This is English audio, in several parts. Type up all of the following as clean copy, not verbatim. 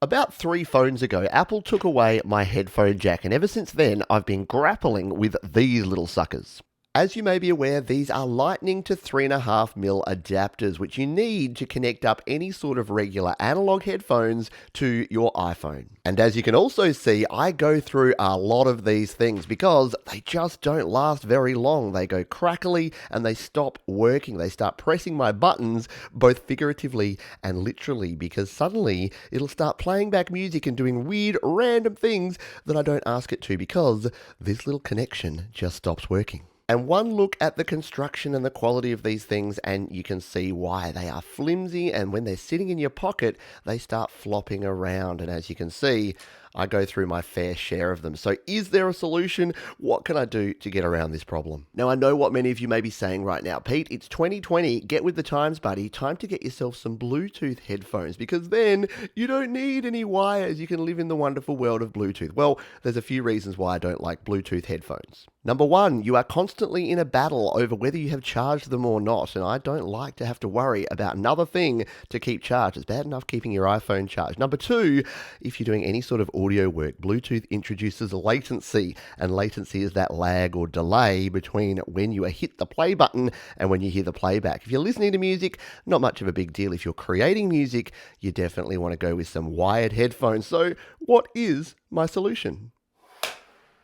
About 3 phones ago, Apple took away my headphone jack, and ever since then, I've been grappling with these little suckers. As you may be aware, these are Lightning to 3.5mm adapters, which you need to connect up any sort of regular analog headphones to your iPhone. And as you can also see, I go through a lot of these things because they just don't last very long. They go crackly and they stop working. They start pressing my buttons, both figuratively and literally, because suddenly it'll start playing back music and doing weird, random things that I don't ask it to because this little connection just stops working. And one look at the construction and the quality of these things, and you can see why. They are flimsy, and when they're sitting in your pocket, they start flopping around. And as you can see, I go through my fair share of them. So is there a solution? What can I do to get around this problem? Now, I know what many of you may be saying right now. Pete, it's 2020. Get with the times, buddy. Time to get yourself some Bluetooth headphones, because then you don't need any wires. You can live in the wonderful world of Bluetooth. Well, there's a few reasons why I don't like Bluetooth headphones. Number one, you are constantly in a battle over whether you have charged them or not, and I don't like to have to worry about another thing to keep charged. It's bad enough keeping your iPhone charged. Number two, if you're doing any sort of audio work, Bluetooth introduces latency, and latency is that lag or delay between when you hit the play button and when you hear the playback. If you're listening to music, not much of a big deal. If you're creating music, you definitely want to go with some wired headphones. So what is my solution?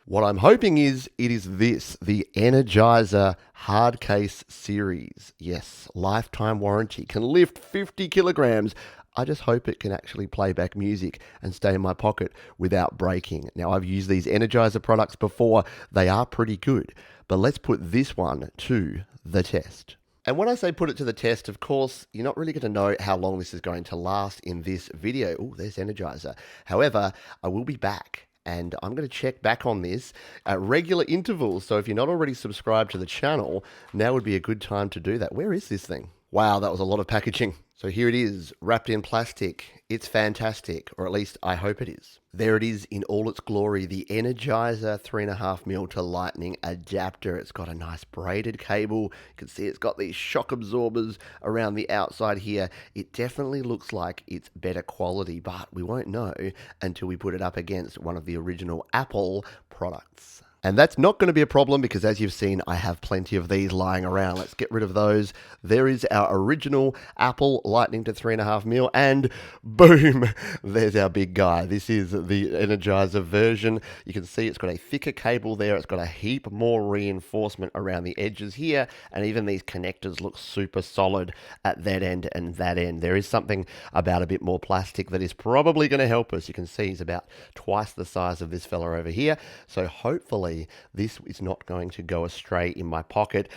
What I'm hoping is it is this, the Energizer hard case series. Yes, lifetime warranty, can lift 50 kilograms. I just hope it can actually play back music and stay in my pocket without breaking. Now, I've used these Energizer products before. They are pretty good, but let's put this one to the test. And when I say put it to the test, of course, you're not really going to know how long this is going to last in this video. Oh, there's Energizer. However, I will be back. And I'm going to check back on this at regular intervals. So if you're not already subscribed to the channel, now would be a good time to do that. Where is this thing? Wow, that was a lot of packaging. So here it is, wrapped in plastic. It's fantastic, or at least I hope it is. There it is in all its glory, the Energizer 3.5mm to Lightning adapter. It's got a nice braided cable. You can see it's got these shock absorbers around the outside here. It definitely looks like it's better quality, but we won't know until we put it up against one of the original Apple products. And that's not going to be a problem because, as you've seen, I have plenty of these lying around. Let's get rid of those. There is our original Apple Lightning to 3.5mm, and boom, there's our big guy. This is the Energizer version. You can see it's got a thicker cable there. It's got a heap more reinforcement around the edges here, and even these connectors look super solid at that end and that end. There is something about a bit more plastic that is probably going to help us. You can see he's about twice the size of this fella over here, so hopefully this is not going to go astray in my pocket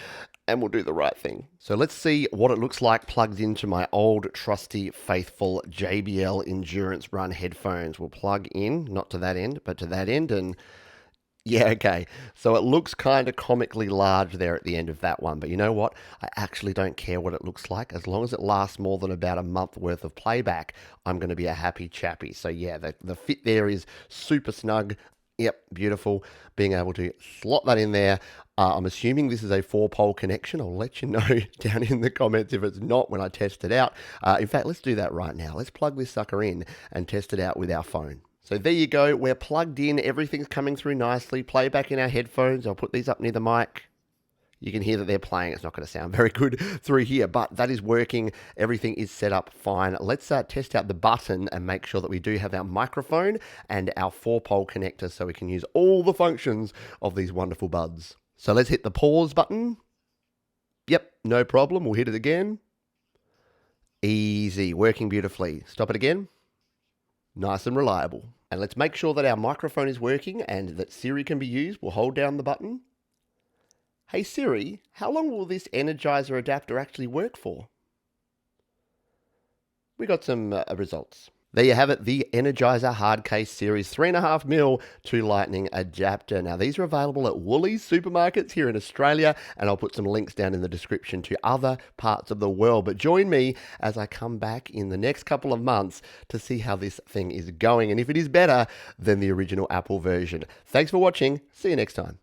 and we'll do the right thing. So let's see what it looks like plugged into my old trusty faithful JBL Endurance Run headphones. We'll plug in, not to that end, but to that end, and yeah, okay. So it looks kind of comically large there at the end of that one, but you know what? I actually don't care what it looks like. As long as it lasts more than about a month worth of playback, I'm going to be a happy chappy. So yeah, the fit there is super snug. Yep, beautiful. Being able to slot that in there. I'm assuming this is a 4-pole connection. I'll let you know down in the comments if it's not when I test it out. In fact, let's do that right now. Let's plug this sucker in and test it out with our phone. So there you go. We're plugged in. Everything's coming through nicely. Playback in our headphones. I'll put these up near the mic. You can hear that they're playing. It's not going to sound very good through here, but that is working. Everything is set up fine. Let's test out the button and make sure that we do have our microphone and our 4-pole connector so we can use all the functions of these wonderful buds. So let's hit the pause button. Yep, no problem. We'll hit it again. Easy, working beautifully. Stop it again. Nice and reliable. And let's make sure that our microphone is working and that Siri can be used. We'll hold down the button. Hey Siri, how long will this Energizer adapter actually work for? We got some results. There you have it, the Energizer Hard Case Series 3.5mm to Lightning adapter. Now these are available at Woolworths Supermarkets here in Australia, and I'll put some links down in the description to other parts of the world. But join me as I come back in the next couple of months to see how this thing is going and if it is better than the original Apple version. Thanks for watching. See you next time.